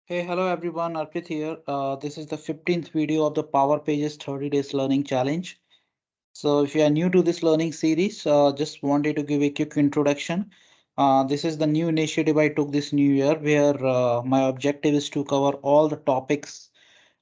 Hey, hello everyone, Arpit here. This is the 15th video of the Power Pages 30 Days Learning Challenge. So if you are new to this learning series, just wanted to give a quick introduction. This is the new initiative I took this new year where my objective is to cover all the topics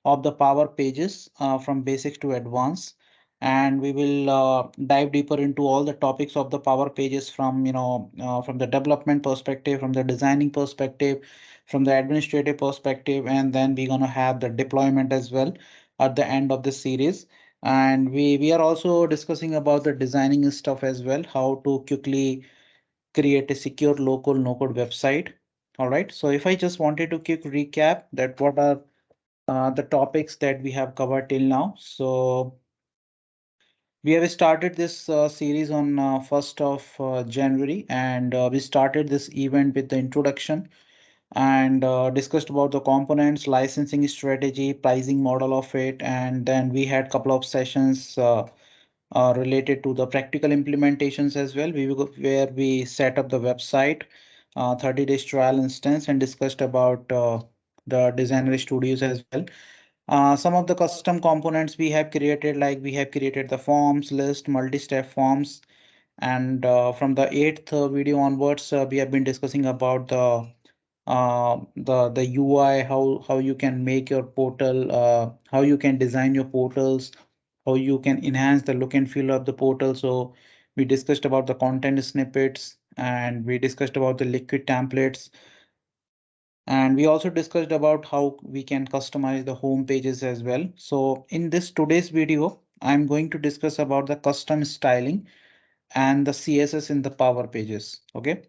of the Power Pages from basics to advanced. And we will dive deeper into all the topics of the Power Pages from, from the development perspective, from the designing perspective, from the administrative perspective, and then we're going to have the deployment as well at the end of the series. And we are also discussing about the designing stuff as well, how to quickly create a secure local no-code website. All right. So if I just wanted to quick recap that what are the topics that we have covered till now. So we have started this series on 1st of January, and we started this event with the introduction and discussed about the components, licensing strategy, pricing model of it, and then we had couple of sessions related to the practical implementations as well. Where we set up the website, 30 days trial instance, and discussed about the designer studios as well. Some of the custom components we have created, like we have created the forms list, multi-step forms, and from the eighth video onwards, we have been discussing about the UI, how you can make your portal, how you can design your portals, how you can enhance the look and feel of the portal. So we discussed about the content snippets, and we discussed about the liquid templates, and we also discussed about how we can customize the home pages as well. So in this today's video, I'm going to discuss about the custom styling and the CSS in the Power Pages. Okay.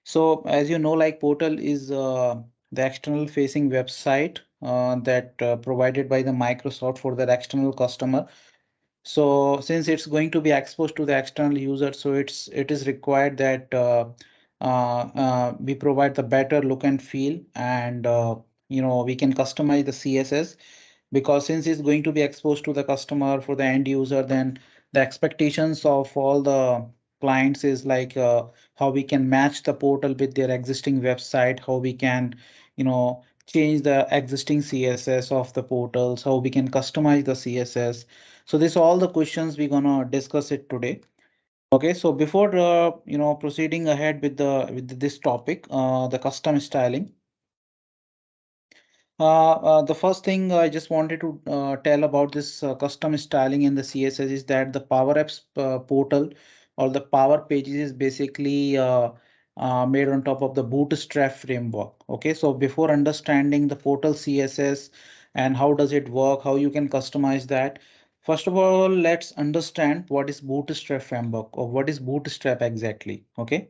So as you know, like portal is the external facing website that provided by the Microsoft for their external customer. So since it's going to be exposed to the external user, so it is required that we provide the better look and feel, and we can customize the CSS, because since it's going to be exposed to the customer for the end user, then the expectations of all the clients is like how we can match the portal with their existing website, how we can change the existing CSS of the portals, how we can customize the CSS. So this all the questions we're gonna discuss it today. Okay, so before proceeding ahead with this topic, the custom styling. The first thing I just wanted to tell about this custom styling in the CSS is that the Power Apps portal or the Power Pages is basically made on top of the Bootstrap framework. Okay, so before understanding the portal CSS and how does it work, how you can customize that, first of all, let's understand what is Bootstrap framework or what is Bootstrap exactly. Okay.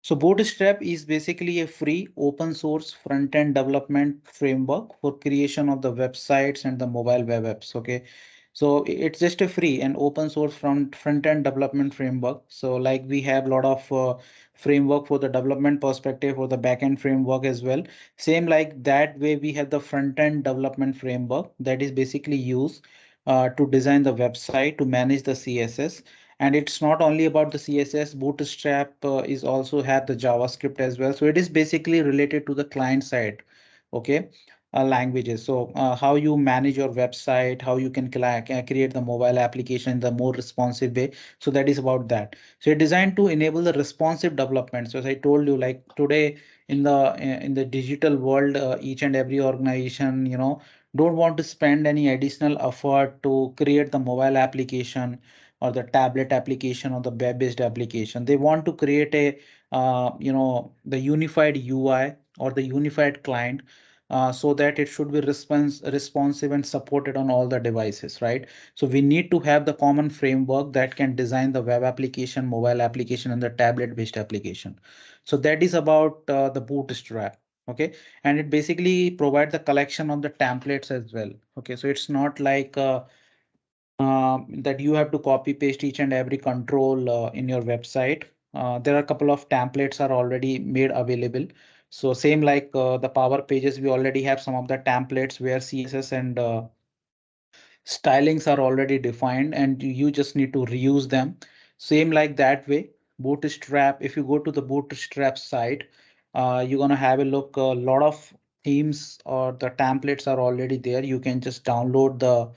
So Bootstrap is basically a free open source front-end development framework for creation of the websites and the mobile web apps. Okay. So it's just a free and open source front-end development framework. So like we have a lot of framework for the development perspective or the backend framework as well. Same like that way we have the front-end development framework that is basically used to design the website, to manage the CSS. And it's not only about the CSS. Bootstrap is also have the JavaScript as well. So it is basically related to the client side. Okay. Languages. So how you manage your website, how you can create the mobile application in the more responsive way. So that is about that. So it's designed to enable the responsive development. So as I told you, like today in the digital world, each and every organization, don't want to spend any additional effort to create the mobile application or the tablet application or the web-based application. They want to create a the unified UI or the unified client, so that it should be responsive and supported on all the devices, right? So we need to have the common framework that can design the web application, mobile application, and the tablet-based application. So that is about the Bootstrap. Okay, and it basically provides the collection of the templates as well. Okay, so it's not like that you have to copy paste each and every control in your website. There are a couple of templates are already made available. So same like the Power Pages, we already have some of the templates where CSS and stylings are already defined, and you just need to reuse them. Same like that way, Bootstrap, if you go to the Bootstrap site, you're gonna have a look. A lot of themes or the templates are already there. You can just download the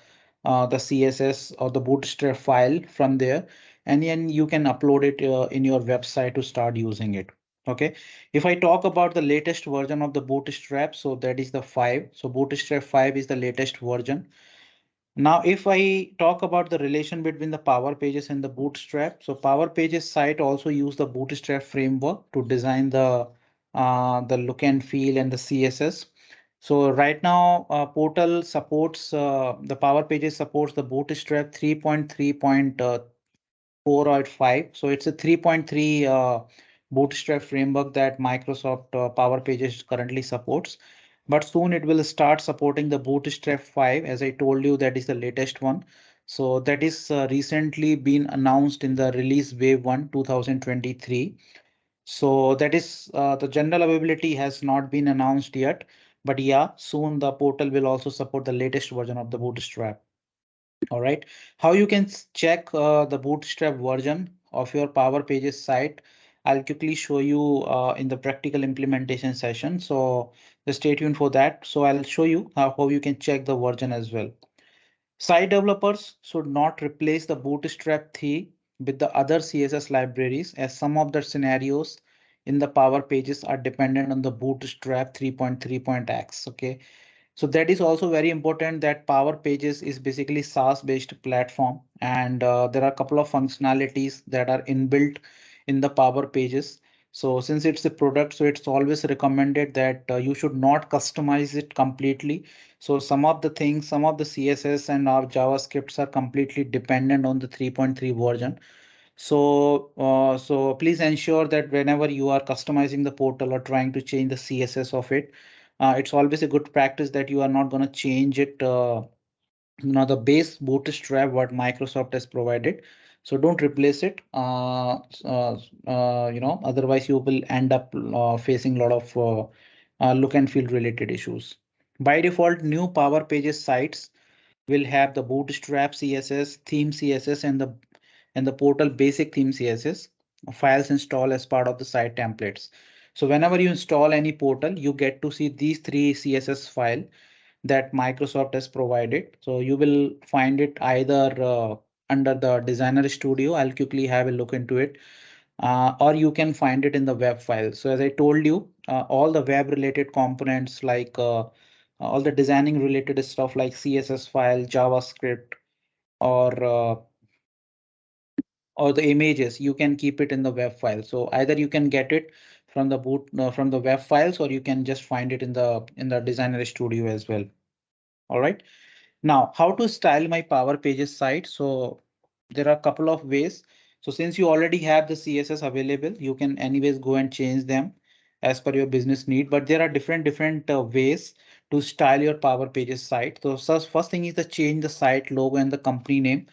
CSS or the Bootstrap file from there, and then you can upload it in your website to start using it. Okay. If I talk about the latest version of the Bootstrap, so that is the 5. So Bootstrap 5 is the latest version. Now, if I talk about the relation between the Power Pages and the Bootstrap, so Power Pages site also use the Bootstrap framework to design the look and feel and the CSS. So right now, Portal supports the Power Pages supports the Bootstrap 3.3.4 or 5. So it's a 3.3 Bootstrap framework that Microsoft Power Pages currently supports. But soon it will start supporting the Bootstrap 5. As I told you, that is the latest one. So that is recently been announced in the release wave 1 2023. So that is the general availability has not been announced yet. But yeah, soon the portal will also support the latest version of the Bootstrap. All right, how you can check the Bootstrap version of your Power Pages site. I'll quickly show you in the practical implementation session. So just stay tuned for that. So I'll show you how you can check the version as well. Site developers should not replace the Bootstrap theme with the other CSS libraries, as some of the scenarios in the Power Pages are dependent on the Bootstrap 3.3.x. Okay, so that is also very important that Power Pages is basically SaaS based platform, and there are a couple of functionalities that are inbuilt in the Power Pages. So since it's a product, so it's always recommended that you should not customize it completely. So some of the things, some of the CSS and our JavaScripts are completely dependent on the 3.3 version. So please ensure that whenever you are customizing the portal or trying to change the CSS of it, it's always a good practice that you are not going to change it, the base Bootstrap what Microsoft has provided. So don't replace it. Otherwise you will end up facing a lot of look and feel related issues. By default, new Power Pages sites will have the Bootstrap CSS, theme CSS, and the portal basic theme CSS files installed as part of the site templates. So whenever you install any portal, you get to see these three CSS file that Microsoft has provided. So you will find it either under the Designer Studio. I'll quickly have a look into it. Or you can find it in the web file. So as I told you, all the web related components like all the designing related stuff like CSS file, JavaScript, or or the images, you can keep it in the web file. So either you can get it from the from the web files, or you can just find it in the Designer Studio as well. All right. Now, how to style my Power Pages site? So there are a couple of ways. So since you already have the CSS available, you can anyways go and change them as per your business need. But there are different ways to style your Power Pages site. So first thing is to change the site logo and the company name.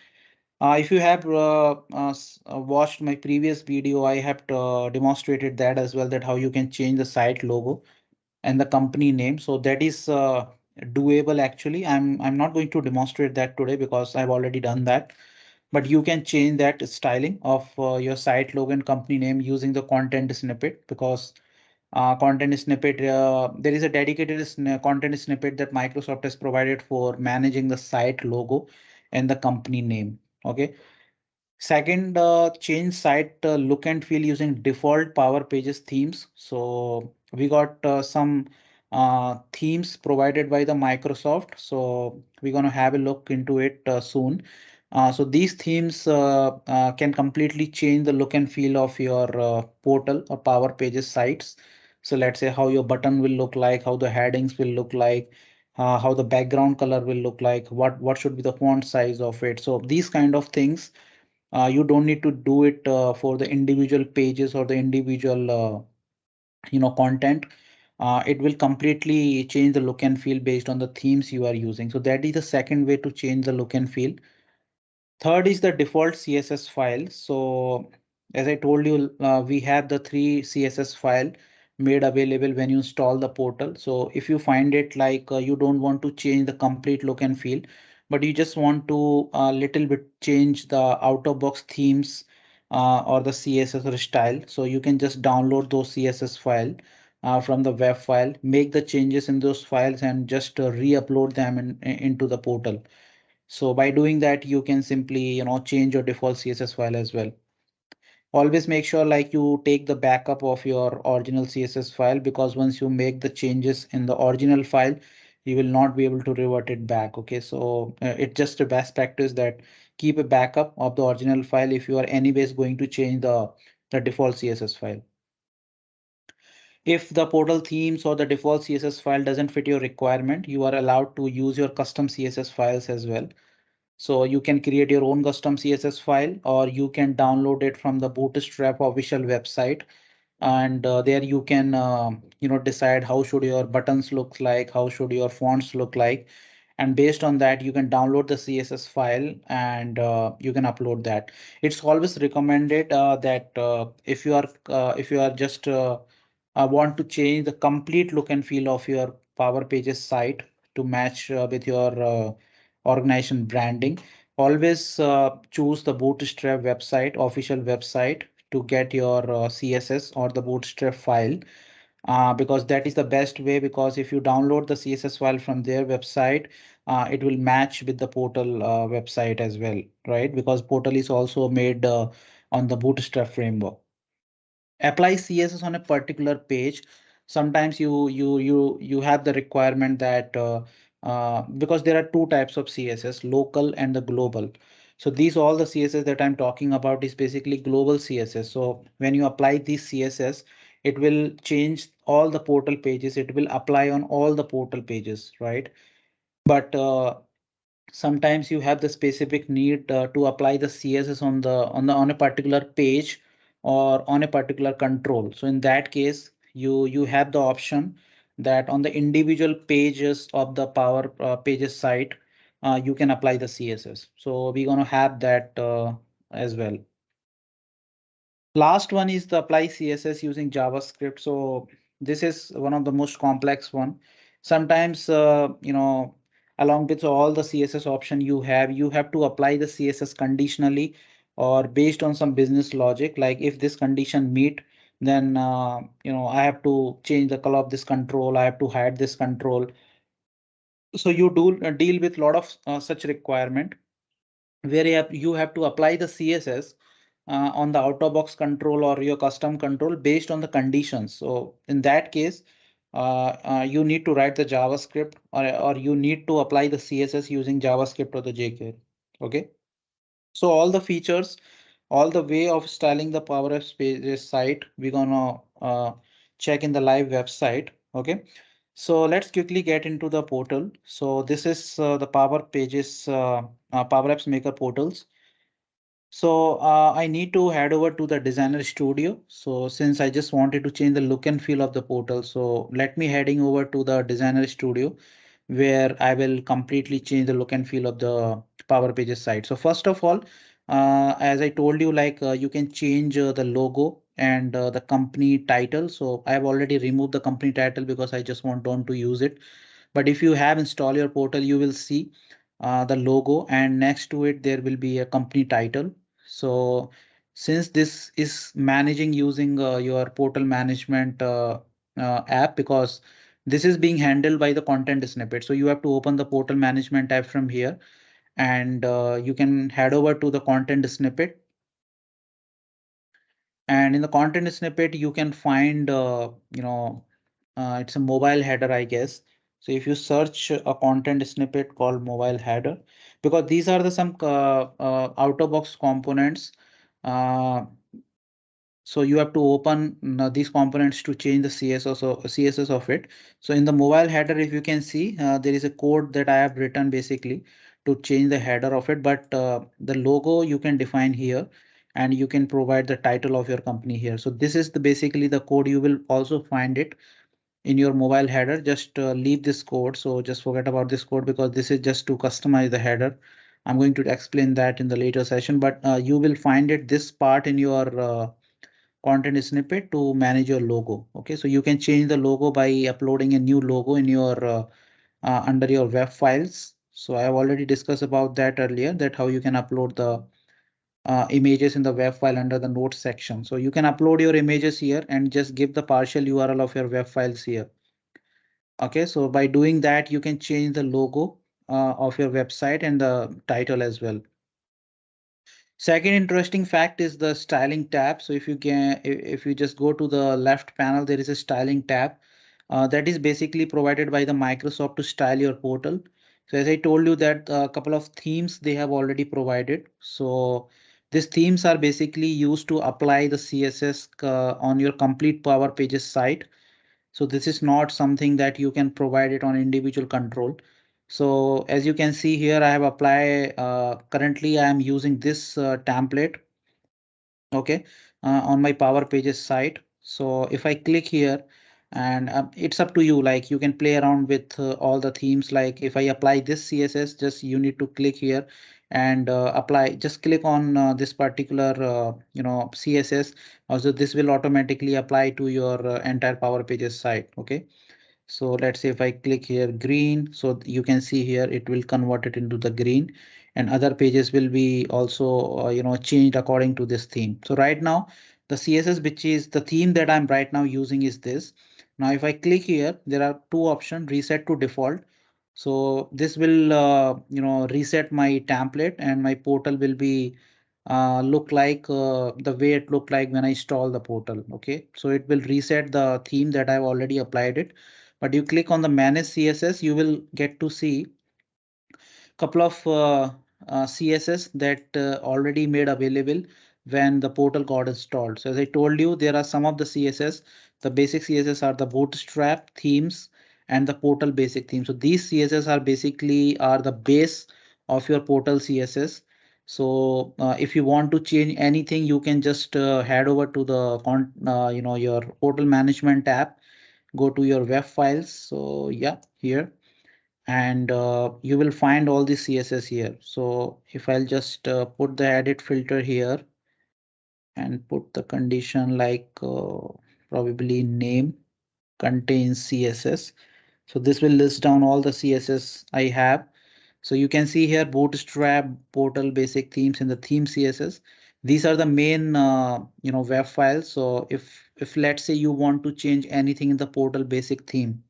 If you have watched my previous video, I have demonstrated that as well, that how you can change the site logo and the company name. So that is doable actually. I'm not going to demonstrate that today because I've already done that. But you can change that styling of your site logo and company name using the content snippet, because content snippet, there is a dedicated content snippet that Microsoft has provided for managing the site logo and the company name. Okay. Second, change site look and feel using default Power Pages themes. So we got some themes provided by the Microsoft. So we're going to have a look into it soon. So these themes can completely change the look and feel of your portal or Power Pages sites. So let's say how your button will look like, how the headings will look like, how the background color will look like, what should be the font size of it. So these kind of things you don't need to do it for the individual pages or the individual content. It will completely change the look and feel based on the themes you are using. So that is the second way to change the look and feel. Third is the default CSS file. So as I told you, we have the three CSS file made available when you install the portal. So if you find it like you don't want to change the complete look and feel, but you just want to a little bit change the out of box themes or the CSS or style, so you can just download those CSS file from the web file, make the changes in those files and just re-upload them into the portal. So by doing that, you can simply, change your default CSS file as well. Always make sure like you take the backup of your original CSS file, because once you make the changes in the original file, you will not be able to revert it back. Okay, so it's just a best practice that keep a backup of the original file if you are anyways going to change the default CSS file. If the portal themes or the default CSS file doesn't fit your requirement, you are allowed to use your custom CSS files as well. So you can create your own custom CSS file, or you can download it from the Bootstrap official website. And there you can, decide how should your buttons look like, how should your fonts look like. And based on that, you can download the CSS file and you can upload that. It's always recommended that if you are just want to change the complete look and feel of your Power Pages site to match with your organization branding, always choose the Bootstrap website, official website, to get your CSS or the Bootstrap file, because that is the best way. Because if you download the CSS file from their website, it will match with the portal website as well, right? Because portal is also made on the Bootstrap framework. Apply CSS on a particular page. Sometimes you have the requirement that because there are two types of CSS, local and the global. So these all the CSS that I'm talking about is basically global CSS. So when you apply this CSS, it will change all the portal pages. It will apply on all the portal pages, right? But sometimes you have the specific need to apply the CSS on a particular page or on a particular control. So in that case, you have the option that on the individual pages of the Power Pages site, you can apply the CSS. So we're gonna have that as well. Last one is the apply CSS using JavaScript. So this is one of the most complex one. Sometimes, along with all the CSS option you have to apply the CSS conditionally or based on some business logic. Like if this condition meet, then, I have to change the color of this control. I have to hide this control. So you do deal with a lot of such requirement where you have to apply the CSS on the out of box control or your custom control based on the conditions. So in that case, you need to write the JavaScript, or you need to apply the CSS using JavaScript or the jQuery. Okay. So all the features, all the way of styling the Power Apps Pages site, we're gonna check in the live website. Okay. So let's quickly get into the portal. So this is the Power Pages, Power Apps Maker portals. So I need to head over to the Designer Studio. So since I just wanted to change the look and feel of the portal, so let me heading over to the Designer Studio, where I will completely change the look and feel of the Power Pages site. So first of all, as I told you, like you can change the logo and the company title. So I have already removed the company title because I just want to use it. But if you have installed your portal, you will see the logo, and next to it there will be a company title. So since this is managing using your portal management app, because this is being handled by the content snippet, so you have to open the portal management tab from here, and you can head over to the content snippet. And in the content snippet, you can find, it's a mobile header, I guess. So if you search a content snippet called mobile header, because these are the some out of box components. Uh, so you have to open these components to change the CSS of it. So in the mobile header, if you can see, there is a code that I have written basically to change the header of it. But the logo you can define here, and you can provide the title of your company here. So this is the basically the code. You will also find it in your mobile header. Just leave this code. So just forget about this code, because this is just to customize the header. I'm going to explain that in the later session, but you will find it this part in your content snippet to manage your logo. Okay, so you can change the logo by uploading a new logo in your under your web files. So I have already discussed about that earlier, that how you can upload the images in the web file under the notes section. So you can upload your images here and just give the partial URL of your web files here. Okay, so by doing that, you can change the logo of your website and the title as well. Second interesting fact is the styling tab. So if you just go to the left panel, there is a styling tab that is basically provided by the Microsoft to style your portal. So as I told you that a couple of themes they have already provided. So these themes are basically used to apply the CSS on your complete Power Pages site. So this is not something that you can provide it on individual control. So as you can see here, I have applied, currently I am using this template, okay, on my Power Pages site. So if I click here, and it's up to you, like you can play around with all the themes. Like if I apply this CSS, just you need to click here and apply, just click on this particular CSS. Also this will automatically apply to your entire Power Pages site. Okay, so let's say if I click here green, so you can see here it will convert it into the green, and other pages will be also changed according to this theme. So right now the CSS, which is the theme that I'm right now using, is this. Now if I click here, there are two options: reset to default. So this will reset my template, and my portal will be look like the way it looked like when I install the portal. Okay, so it will reset the theme that I've already applied it. But you click on the manage CSS, you will get to see couple of CSS that already made available when the portal got installed. So as I told you, there are some of the CSS. The basic CSS are the Bootstrap themes and the portal basic theme. So these CSS are basically are the base of your portal CSS. So if you want to change anything, you can just head over to the your portal management tab, go to your web files. So yeah, here, and you will find all the CSS here. So if I'll just put the edit filter here and put the condition like probably name contains CSS. So this will list down all the CSS I have. So you can see here Bootstrap, portal basic themes, and the theme CSS. These are the main web files. So if let's say you want to change anything in the portal basic theme,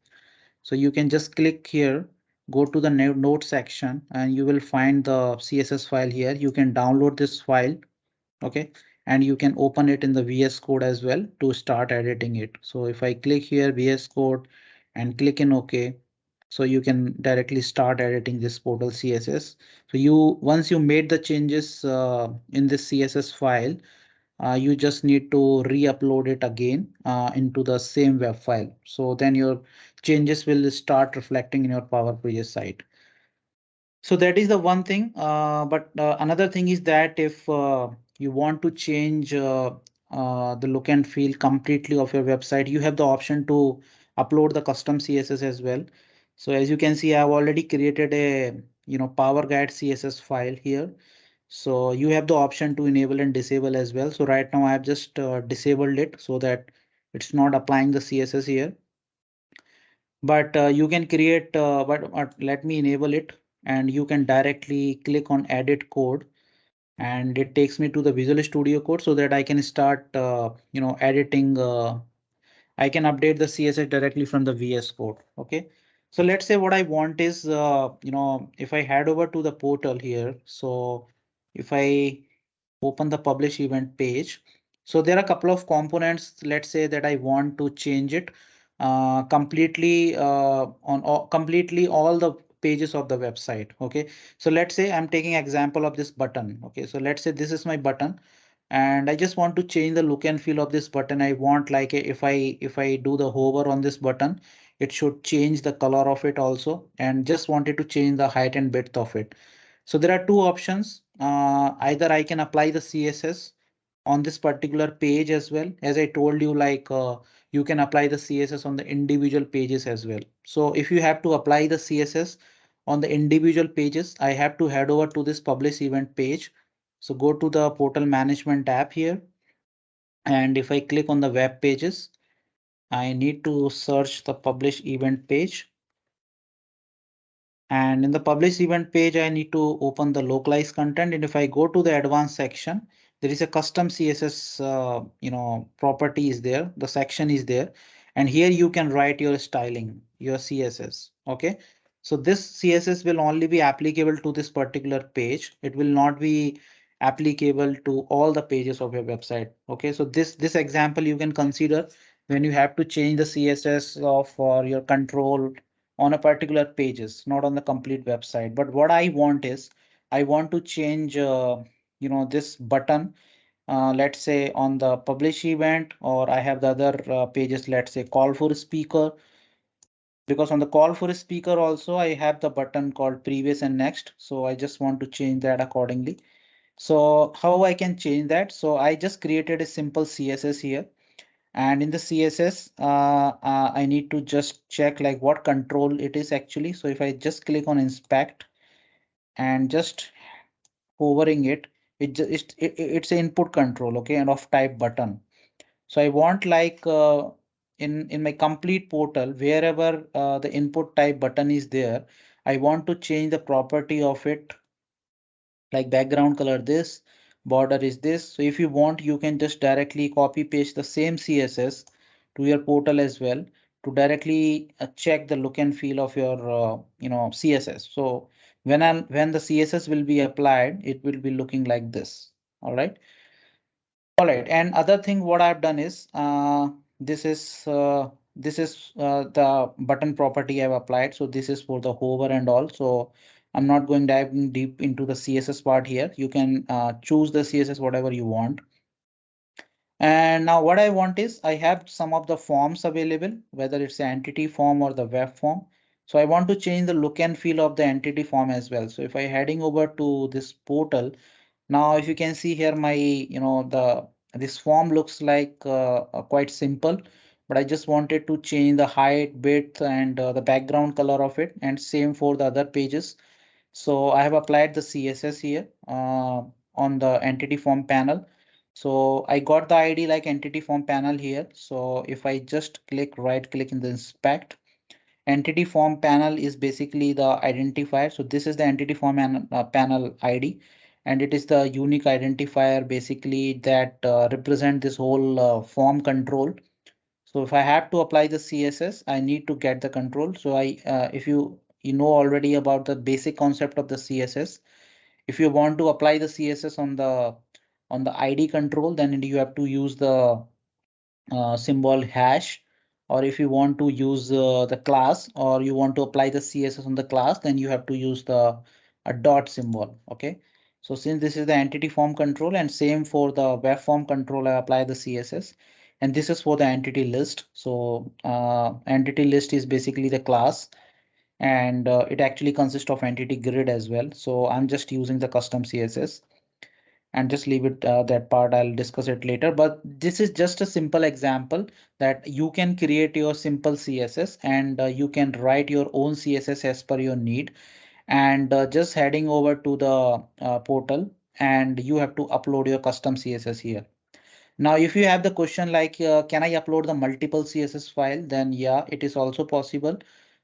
so you can just click here, go to the note section, and you will find the CSS file here. You can download this file, okay, and you can open it in the VS Code as well to start editing it. So if I click here VS Code and click in OK, so you can directly start editing this portal CSS. So you once you made the changes in this CSS file, you just need to re-upload it again into the same web file. So then your changes will start reflecting in your Power Pages site. So that is the one thing. But another thing is that if you want to change the look and feel completely of your website, you have the option to upload the custom CSS as well. So as you can see, I've already created a Power Guide CSS file here. So you have the option to enable and disable as well. So right now I have just disabled it so that it's not applying the CSS here. But you can create, but let me enable it, and you can directly click on edit code, and it takes me to the Visual Studio Code so that I can start, editing. I can update the CSS directly from the VS Code. Okay. So let's say what I want is, if I head over to the portal here, so if I open the publish event page. So there are a couple of components, let's say that I want to change it completely completely all the pages of the website. Okay, so let's say I'm taking example of this button. Okay, so let's say this is my button, and I just want to change the look and feel of this button. I want like if I do the hover on this button, it should change the color of it also, and just wanted to change the height and width of it. So there are two options. Either I can apply the CSS on this particular page as well. As I told you, like you can apply the CSS on the individual pages as well. So if you have to apply the CSS on the individual pages, I have to head over to this publish event page. So go to the portal management tab here. And if I click on the web pages, I need to search the publish event page. And in the publish event page, I need to open the localized content. And if I go to the advanced section, there is a custom CSS, property is there. The section is there. And here you can write your styling, your CSS. Okay. So this CSS will only be applicable to this particular page. It will not be applicable to all the pages of your website. Okay. So this example you can consider when you have to change the CSS of your control on a particular pages, not on the complete website. But what I want is I want to change, this button, let's say on the publish event, or I have the other pages, let's say call for a speaker, because on the call for a speaker also I have the button called previous and next. So I just want to change that accordingly. So how I can change that? So I just created a simple CSS here. And in the CSS, I need to just check like what control it is actually. So if I just click on inspect and just hovering it, it's an input control, okay, and of type button. So I want like in my complete portal, wherever the input type button is there, I want to change the property of it, like background color this, border is this. So if you want, you can just directly copy paste the same CSS to your portal as well to directly check the look and feel of your CSS. So when the CSS will be applied, it will be looking like this. All right. All right, and other thing what I've done is this is the button property I've applied. So this is for the hover and all. So I'm not going diving deep into the CSS part here. You can choose the CSS whatever you want. And now what I want is I have some of the forms available, whether it's the entity form or the web form. So I want to change the look and feel of the entity form as well. So if I heading over to this portal, now, if you can see here, this form looks like quite simple, but I just wanted to change the height, width, and the background color of it, and same for the other pages. So I have applied the CSS here on the entity form panel. So I got the ID like entity form panel here. So if I just right click in the inspect, entity form panel is basically the identifier. So this is the entity form panel ID, and it is the unique identifier basically that represent this whole form control. So if I have to apply the CSS, I need to get the control. So if you know already about the basic concept of the CSS, if you want to apply the CSS on the ID control, then you have to use the symbol hash, or if you want to use the class, or you want to apply the CSS on the class, then you have to use the a dot symbol. Okay. So since this is the entity form control, and same for the web form control, I apply the CSS. And this is for the entity list. So entity list is basically the class, and it actually consists of entity grid as well. So I'm just using the custom CSS and just leave it that part. I'll discuss it later, but this is just a simple example that you can create your simple CSS, and you can write your own CSS as per your need. And just heading over to the portal, and you have to upload your custom CSS here. Now, if you have the question like, can I upload the multiple CSS file? Then yeah, it is also possible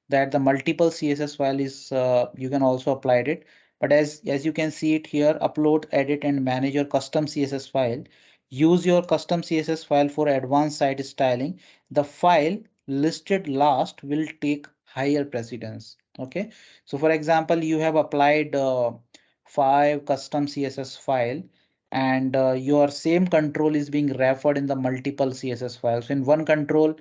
that the multiple CSS file is, you can also apply it. But as you can see it here, upload, edit, and manage your custom CSS file. Use your custom CSS file for advanced site styling. The file listed last will take higher precedence. Okay. So for example, you have applied 5 custom CSS file, and your same control is being referred in the multiple CSS files. In one control,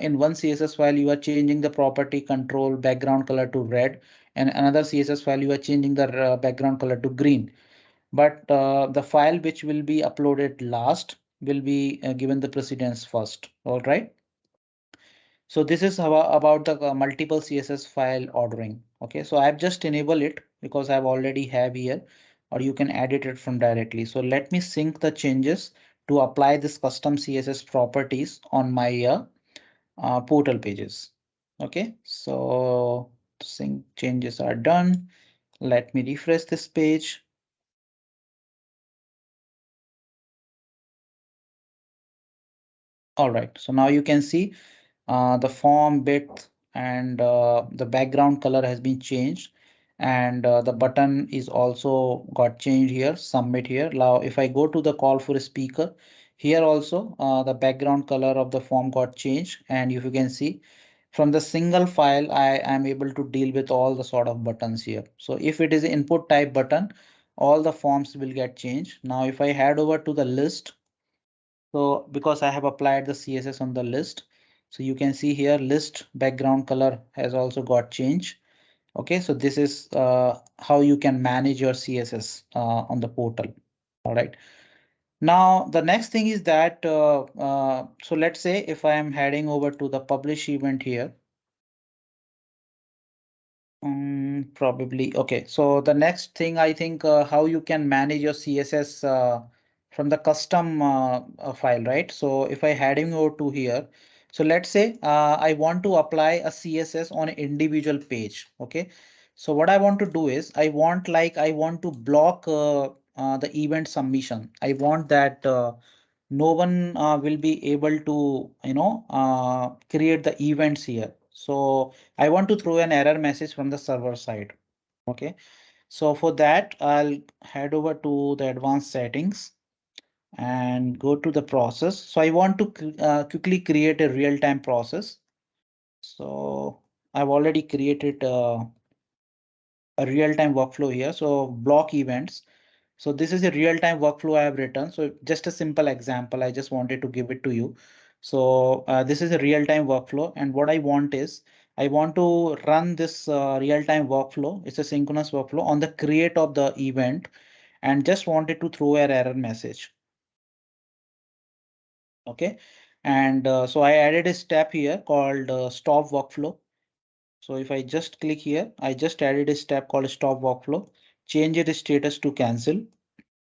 in one CSS file, you are changing the property control background color to red, and another CSS file, you are changing the background color to green. But the file which will be uploaded last will be given the precedence first. All right. So this is about the multiple CSS file ordering. Okay, so I've just enabled it because I've already have here, or you can edit it from directly. So let me sync the changes to apply this custom CSS properties on my portal pages. Okay, so sync changes are done. Let me refresh this page. All right, so now you can see the form width and the background color has been changed. and the button is also got changed here, submit here. Now if I go to the call for a speaker, here also the background color of the form got changed, and if you can see from the single file I am able to deal with all the sort of buttons here. So if it is an input type button, all the forms will get changed. Now if I head over to the list, so because I have applied the CSS on the list, so you can see here list background color has also got changed. Okay, so this is how you can manage your CSS on the portal. All right. Now the next thing is that so let's say if I am heading over to the publish event here. Probably. Okay. So the next thing I think how you can manage your CSS from the custom file, right? So if I heading over to here, so let's say I want to apply a CSS on an individual page. Okay. So what I want to do is I want to block the event submission. I want that no one will be able to, create the events here. So I want to throw an error message from the server side. Okay, so for that, I'll head over to the advanced settings and go to the process. So I want to quickly create a real-time process. So I've already created a real-time workflow here. So block events. So this is a real-time workflow I have written. So just a simple example, I just wanted to give it to you. So this is a real-time workflow, and what I want is I want to run this real-time workflow. It's a synchronous workflow on the create of the event, and just wanted to throw an error message. Okay, and so I added a step here called stop workflow. So if I just click here, I just added a step called stop workflow, change its status to cancel.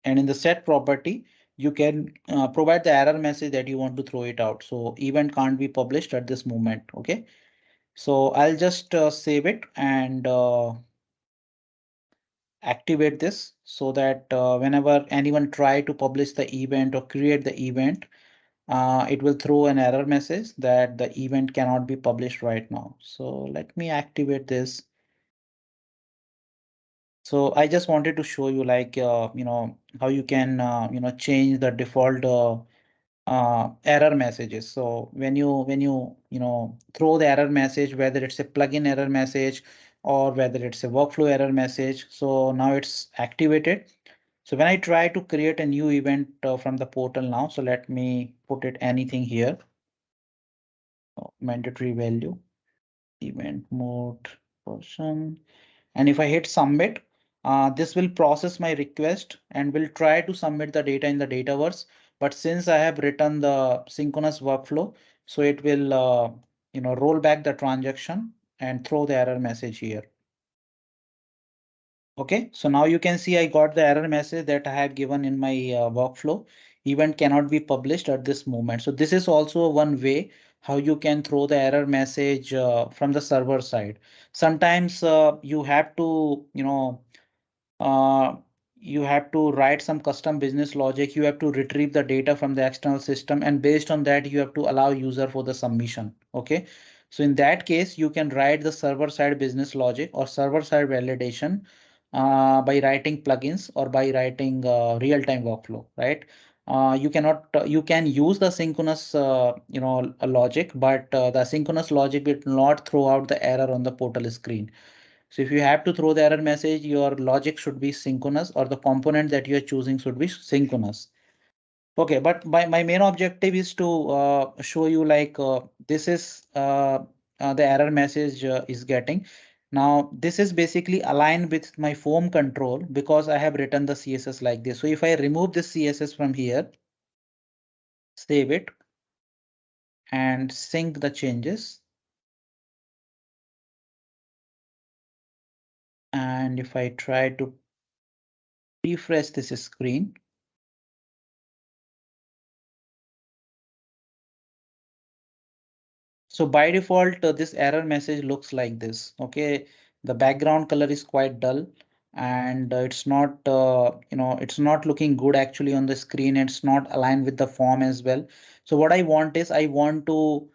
And in the set property, you can provide the error message that you want to throw it out. So event can't be published at this moment. Okay. So I'll just save it and activate this so that whenever anyone try to publish the event or create the event, it will throw an error message that the event cannot be published right now. So let me activate this. So I just wanted to show you like, how you can, change the default error messages. So when you throw the error message, whether it's a plugin error message or whether it's a workflow error message, so now it's activated. So when I try to create a new event from the portal now, so let me put it anything here. Mandatory value, event mode person. And if I hit submit, this will process my request and will try to submit the data in the Dataverse. But since I have written the synchronous workflow, so it will roll back the transaction and throw the error message here. Okay, so now you can see I got the error message that I have given in my workflow. Event cannot be published at this moment. So this is also one way how you can throw the error message from the server side. Sometimes you have to, uh, you have to write some custom business logic. You have to retrieve the data from the external system, and based on that, you have to allow user for the submission. Okay. So in that case, you can write the server side business logic or server side validation by writing plugins or by writing real-time workflow, right? You can use the synchronous, logic, but the synchronous logic will not throw out the error on the portal screen. So if you have to throw the error message, your logic should be synchronous or the component that you are choosing should be synchronous. Okay, but my main objective is to show you like this is the error message is getting. Now this is basically aligned with my form control because I have written the CSS like this. So if I remove this CSS from here, save it and sync the changes. And if I try to refresh this screen, so by default, this error message looks like this. Okay, the background color is quite dull and it's not, it's not looking good actually on the screen. It's not aligned with the form as well. So what I want is I want to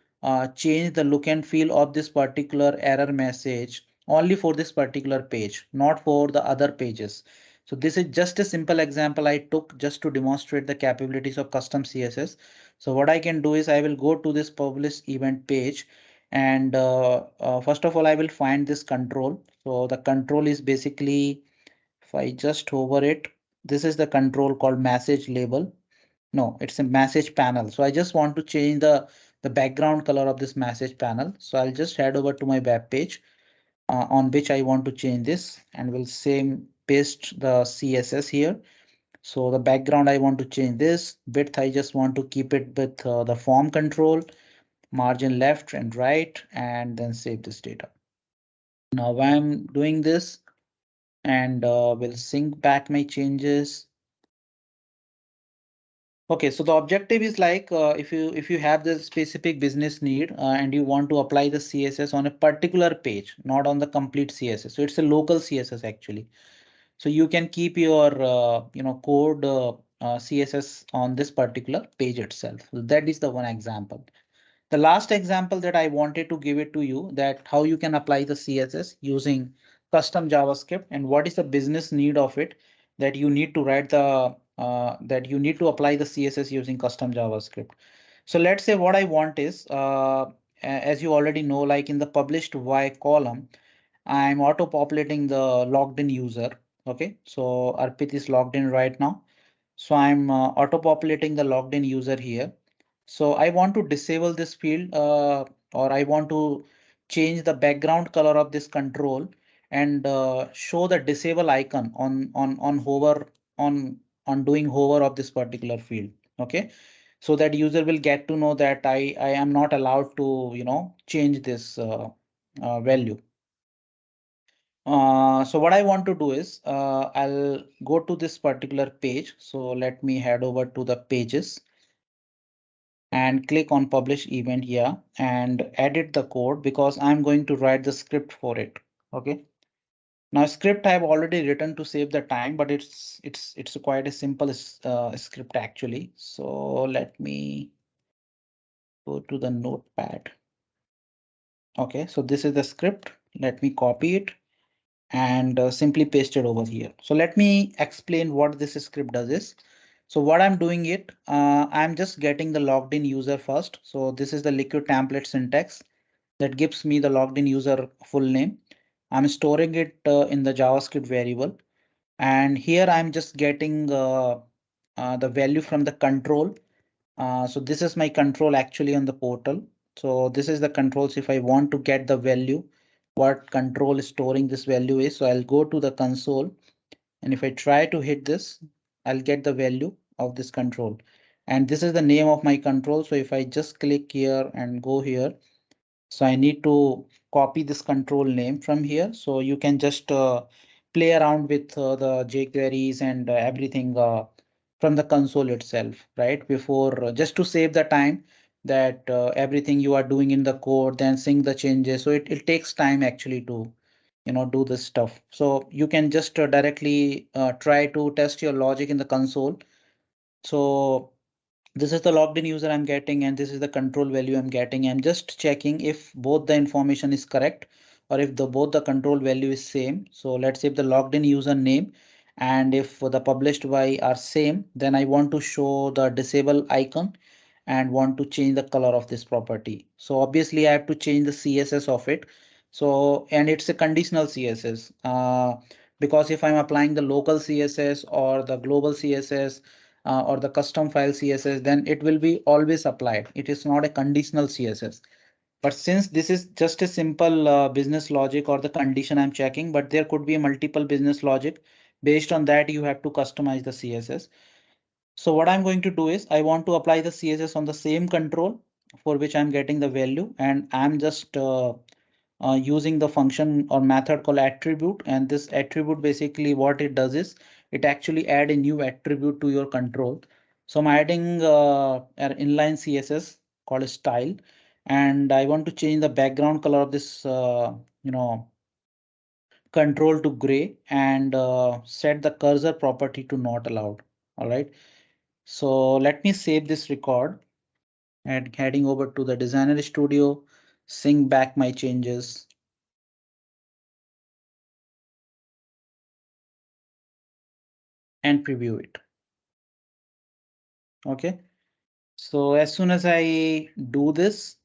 change the look and feel of this particular error message only for this particular page, not for the other pages. So this is just a simple example I took just to demonstrate the capabilities of custom CSS. So what I can do is I will go to this publish event page, and first of all, I will find this control. So the control is basically, if I just hover it, this is the control called message label. No, it's a message panel. So I just want to change the background color of this message panel. So I'll just head over to my web page on which I want to change this, and will same paste the CSS here. So the background I want to change this, width I just want to keep it with the form control, margin left and right, and then save this data. Now I'm doing this, and will sync back my changes. Okay, so the objective is like if you have the specific business need and you want to apply the CSS on a particular page, not on the complete CSS. So it's a local CSS actually. So you can keep your code CSS on this particular page itself. So that is the one example. The last example that I wanted to give it to you, that how you can apply the CSS using custom JavaScript and what is the business need of it, that you need to write the that you need to apply the CSS using custom JavaScript. So let's say what I want is, as you already know, like in the published Y column, I'm auto populating the logged in user. Okay, so Arpit is logged in right now. So I'm auto populating the logged in user here. So I want to disable this field, or I want to change the background color of this control and show the disable icon on hover on doing hover of this particular field. Okay, so that user will get to know that I am not allowed to change this value. So what I want to do is I'll go to this particular page. So let me head over to the pages and click on publish event here and edit the code, because I'm going to write the script for it. Okay. Now script I've already written to save the time, but it's quite a simple script actually. So let me go to the notepad. Okay, so this is the script. Let me copy it and simply paste it over here. So let me explain what this script does is. So what I'm doing it, I'm just getting the logged in user first. So this is the liquid template syntax that gives me the logged in user full name. I'm storing it in the JavaScript variable. And here I'm just getting the value from the control. So this is my control actually on the portal. So this is the controls. If I want to get the value, what control is storing this value is. So I'll go to the console, and if I try to hit this, I'll get the value of this control. And this is the name of my control. So if I just click here and go here, so I need to copy this control name from here. So you can just play around with the jQueries and everything from the console itself, right? Before just to save the time that everything you are doing in the code, then sync the changes. So it takes time actually to do this stuff. So you can just directly try to test your logic in the console. So this is the logged in user I'm getting, and this is the control value I'm getting. I'm just checking if both the information is correct, or if both the control value is same. So let's say if the logged in user name and if the published by are same, then I want to show the disable icon and want to change the color of this property. So obviously I have to change the CSS of it. So, and it's a conditional CSS because if I'm applying the local CSS or the global CSS or the custom file CSS, then it will be always applied. It is not a conditional CSS. But since this is just a simple business logic or the condition I'm checking, but there could be a multiple business logic. Based on that, you have to customize the CSS. So what I'm going to do is I want to apply the CSS on the same control for which I'm getting the value, and I'm just using the function or method called attribute. And this attribute basically what it does is it actually add a new attribute to your control. So I'm adding an inline CSS called style, and I want to change the background color of this control to gray, and set the cursor property to not allowed. All right. So let me save this record and heading over to the Designer Studio, sync back my changes. and preview it. Okay. So as soon as I do this,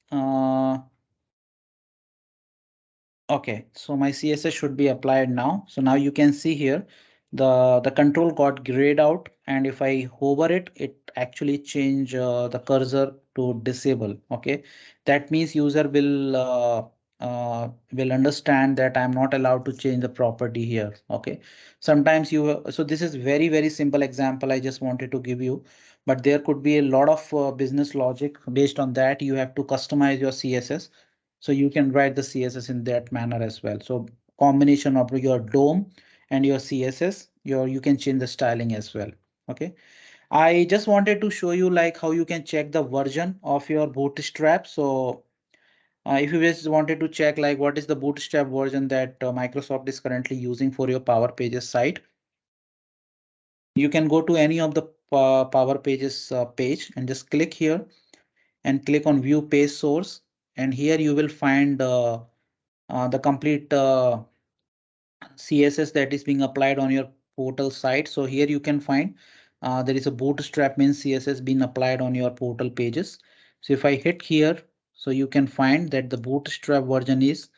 okay, so my CSS should be applied now. So now you can see here the control got grayed out, and if I hover it, it actually change the cursor to disable. Okay, that means user will understand that I'm not allowed to change the property here. Okay, sometimes so this is very simple example I just wanted to give you, but there could be a lot of business logic based on that. You have to customize your CSS. So you can write the CSS in that manner as well. So combination of your DOM and your CSS, you can change the styling as well. Okay. I just wanted to show you like how you can check the version of your Bootstrap. So if you just wanted to check like what is the Bootstrap version that Microsoft is currently using for your Power Pages site, you can go to any of the Power Pages page and just click here and click on View Page Source. And here you will find the complete CSS that is being applied on your portal site. So here you can find there is a Bootstrap means CSS being applied on your portal pages. So if I hit here, so you can find that the Bootstrap version is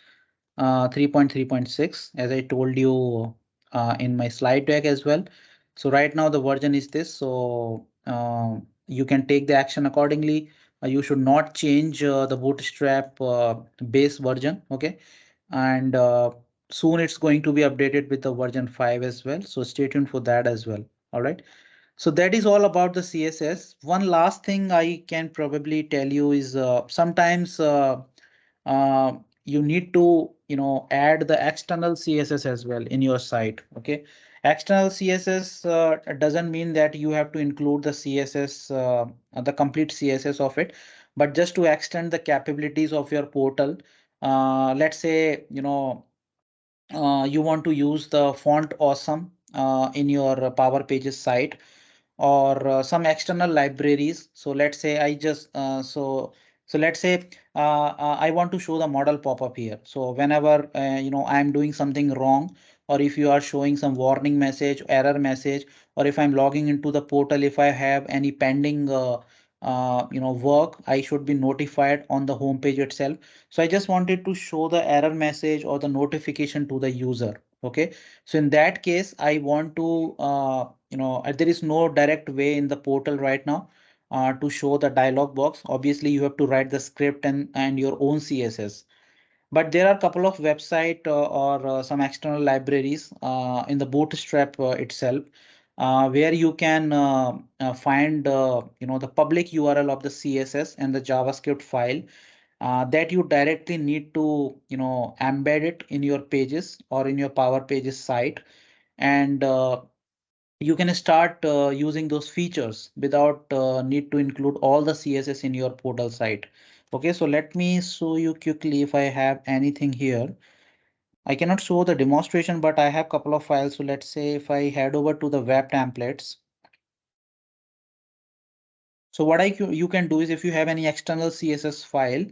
3.3.6, as I told you in my slide deck as well. So right now the version is this. So you can take the action accordingly. You should not change the Bootstrap base version. Okay, and soon it's going to be updated with the version 5 as well. So stay tuned for that as well. All right. So that is all about the CSS. One last thing I can probably tell you is sometimes uh, you need to add the external CSS as well in your site. Okay, external CSS doesn't mean that you have to include the CSS, the complete CSS of it, but just to extend the capabilities of your portal. Let's say you want to use the font awesome in your Power Pages site, or some external libraries. So let's say I just so let's say I want to show the model pop-up here. So whenever I'm doing something wrong, or if you are showing some warning message, error message, or if I'm logging into the portal, if I have any pending work, I should be notified on the home page itself. So I just wanted to show the error message or the notification to the user. Okay, so in that case, I want to there is no direct way in the portal right now to show the dialog box. Obviously, you have to write the script and your own CSS. But there are a couple of website or some external libraries in the Bootstrap itself, where you can find the public URL of the CSS and the JavaScript file that you directly need to embed it in your pages or in your Power Pages site, and you can start using those features without need to include all the CSS in your portal site. Okay, so let me show you quickly if I have anything here. I cannot show the demonstration, but I have a couple of files. So let's say if I head over to the web templates. So what you can do is, if you have any external CSS file,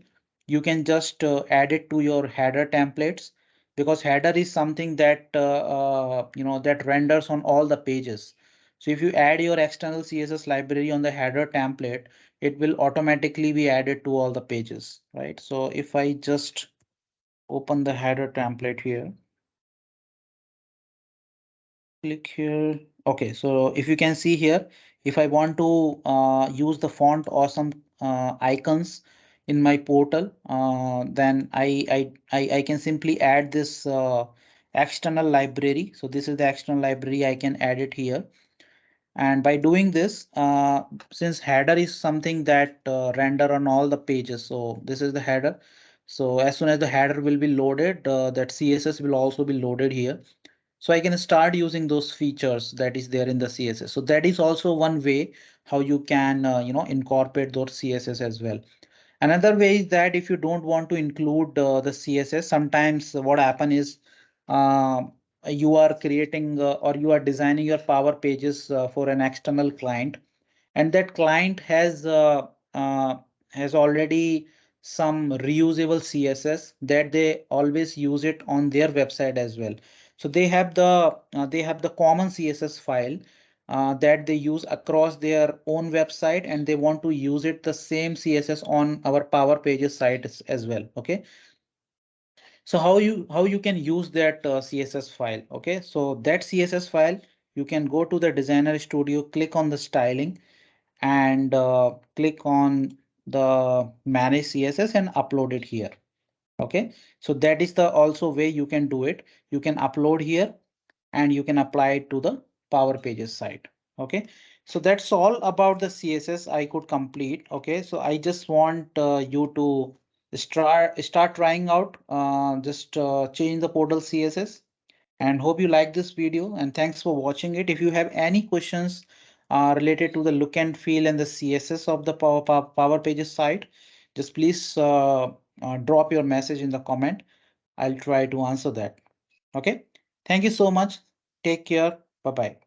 you can just add it to your header templates, because header is something that that renders on all the pages. So if you add your external CSS library on the header template, it will automatically be added to all the pages, right? So if I just open the header template here, click here. Okay, so if you can see here, if I want to use the font or some icons in my portal, then I can simply add this external library. So this is the external library. I can add it here. And by doing this, since header is something that render on all the pages, so this is the header. So as soon as the header will be loaded, that CSS will also be loaded here. So I can start using those features that is there in the CSS. So that is also one way how you can incorporate those CSS as well. Another way is that if you don't want to include the CSS, sometimes what happen is uh, you are creating or you are designing your Power Pages for an external client, and that client uh, has already some reusable CSS that they always use it on their website as well. So they have the common CSS file, that they use across their own website, and they want to use it the same CSS on our Power Pages site as well. Okay. So how you can use that CSS file? Okay, so that CSS file, you can go to the Designer Studio, click on the styling, and click on the manage CSS and upload it here. Okay, so that is the also way you can do it. You can upload here and you can apply it to the Power Pages site. Okay, so that's all about the CSS I could complete. Okay, so I just want you to start trying out, just change the portal CSS, and hope you like this video, and thanks for watching it. If you have any questions related to the look and feel and the CSS of the Power Pages site, just please drop your message in the comment. I'll try to answer that. Okay. Thank you so much. Take care. Bye bye.